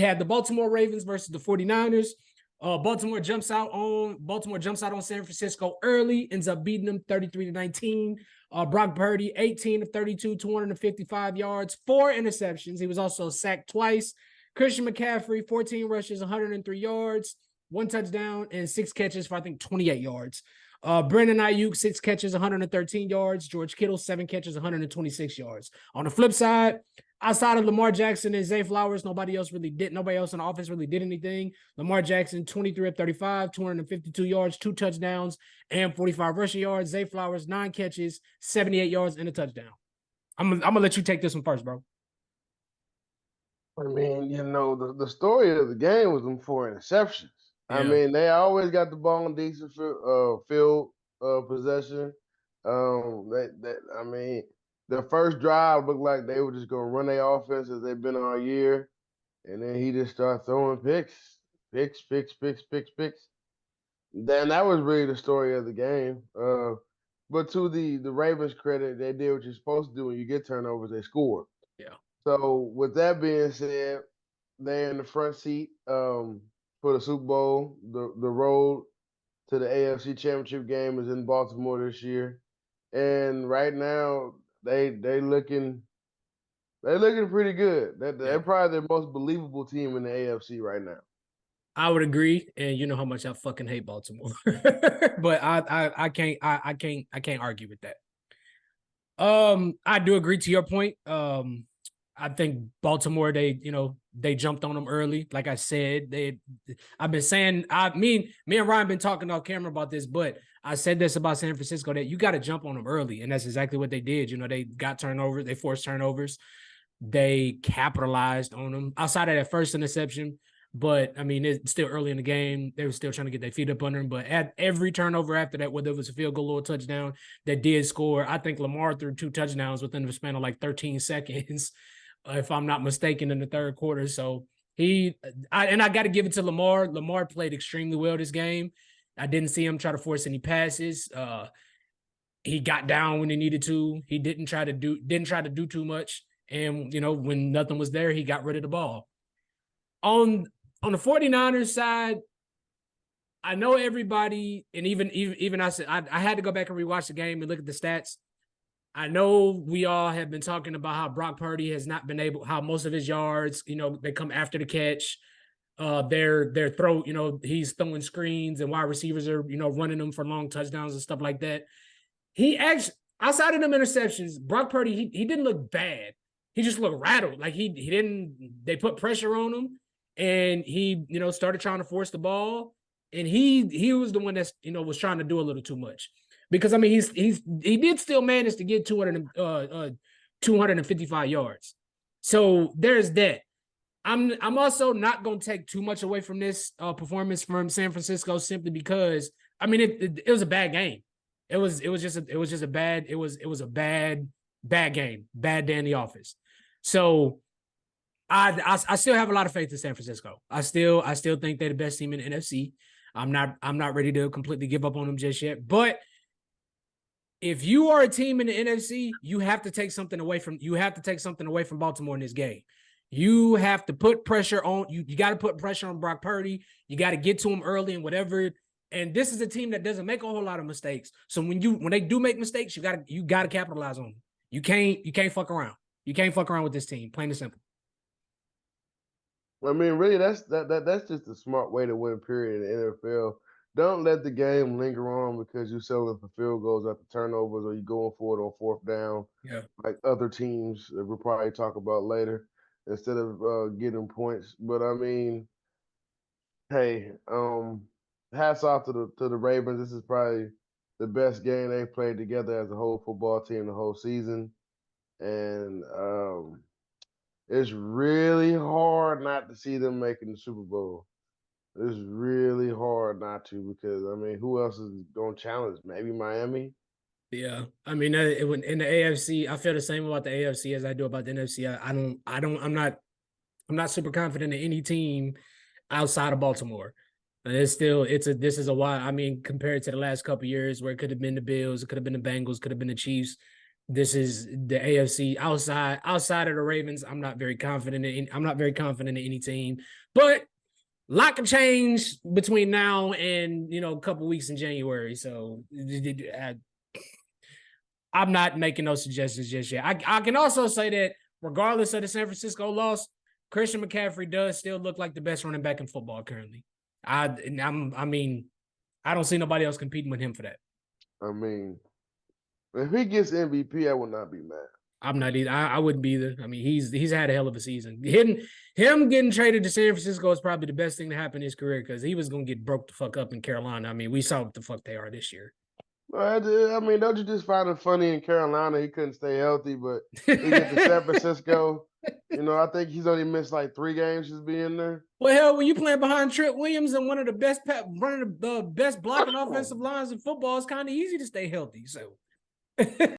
had the Baltimore Ravens versus the 49ers. Baltimore jumps out on San Francisco early, ends up beating them 33-19. Brock Purdy, 18 of 32, 255 yards, 4 interceptions. He was also sacked twice. Christian McCaffrey, 14 rushes, 103 yards, 1 touchdown, and 6 catches for, I think, 28 yards. Brandon Ayuk, 6 catches, 113 yards. George Kittle, 7 catches, 126 yards. On the flip side, outside of Lamar Jackson and Zay Flowers, nobody else on the offense really did anything. Lamar Jackson, 23 of 35, 252 yards, 2 touchdowns, and 45 rushing yards. Zay Flowers, 9 catches, 78 yards, and a touchdown. I'm gonna let you take this one first, bro. I mean, the story of the game was them 4 interceptions. Yeah. I mean, they always got the ball in decent field possession. I mean, the first drive looked like they were just going to run their offense as they've been all year. And then he just started throwing picks. Then that was really the story of the game. But to the Ravens' credit, they did what you're supposed to do when you get turnovers, they score. Yeah. So with that being said, they're in the front seat for the Super Bowl. The road to the AFC Championship game is in Baltimore this year. And right now, they looking pretty good. They're probably the most believable team in the AFC right now. I would agree, and you know how much I fucking hate Baltimore, but I can't argue with that. I do agree to your point. I think Baltimore, they jumped on them early. Like I said, I've been saying, me and Ryan been talking off camera about this, but I said this about San Francisco, that you got to jump on them early. And that's exactly what they did. They got turnovers. They forced turnovers. They capitalized on them outside of that first interception. But I mean, it's still early in the game. They were still trying to get their feet up under them. But at every turnover after that, whether it was a field goal or a touchdown, they did score. I think Lamar threw 2 touchdowns within the span of like 13 seconds. If I'm not mistaken, in the third quarter. So I got to give it to Lamar. Lamar played extremely well this game. I didn't see him try to force any passes. He got down when he needed to. He didn't try to do too much. And, when nothing was there, he got rid of the ball. On the 49ers side, I know everybody, and even I said, I had to go back and rewatch the game and look at the stats. I know we all have been talking about how Brock Purdy has not been able, how most of his yards, they come after the catch. Their throw, he's throwing screens and wide receivers are, running them for long touchdowns and stuff like that. He actually, outside of them interceptions, Brock Purdy, he didn't look bad. He just looked rattled. Like they put pressure on him and he, started trying to force the ball. And he was the one that's, was trying to do a little too much. Because I mean, he did still manage to get 255 yards. So there's that. I'm also not going to take too much away from this performance from San Francisco simply because I mean it was a bad game. It was just a bad game, bad day in the office. So I still have a lot of faith in San Francisco. I still think they're the best team in the NFC. I'm not ready to completely give up on them just yet, but if you are a team in the NFC, you have to take something away from Baltimore in this game. You have to put pressure on you got to put pressure on Brock Purdy. You got to get to him early and whatever. And this is a team that doesn't make a whole lot of mistakes. So when they do make mistakes, you got to capitalize on them. You can't fuck around. You can't fuck around with this team, plain and simple. I mean, really, that's just a smart way to win, period, in the NFL. Don't let the game linger on because you're settling for field goals after turnovers or you're going for it on 4th down, like other teams that we'll probably talk about later, instead of getting points. But I mean, hey, hats off to the Ravens. This is probably the best game they've played together as a whole football team the whole season, and it's really hard not to see them making the Super Bowl. It's really hard not to because, I mean, who else is going to challenge? Maybe Miami? Yeah. I mean, in the AFC, I feel the same about the AFC as I do about the NFC. I'm not super confident in any team outside of Baltimore. This is a while. I mean, compared to the last couple of years where it could have been the Bills, it could have been the Bengals, could have been the Chiefs. this is the AFC outside of the Ravens. I'm not very confident in any team, but a lot can change between now and a couple weeks in January. So I'm not making no suggestions just yet. I can also say that regardless of the San Francisco loss, Christian McCaffrey does still look like the best running back in football currently. I don't see nobody else competing with him for that. I mean, if he gets MVP, I would not be mad. I'm not either. I wouldn't be either. I mean, he's had a hell of a season. Him getting traded to San Francisco is probably the best thing to happen in his career because he was going to get broke the fuck up in Carolina. I mean, we saw what the fuck they are this year. I mean, don't you just find it funny in Carolina? He couldn't stay healthy, but he get to San Francisco. I think he's only missed like 3 games just being there. Well, hell, when you playing behind Trent Williams and one of the best blocking offensive lines in football, it's kind of easy to stay healthy. So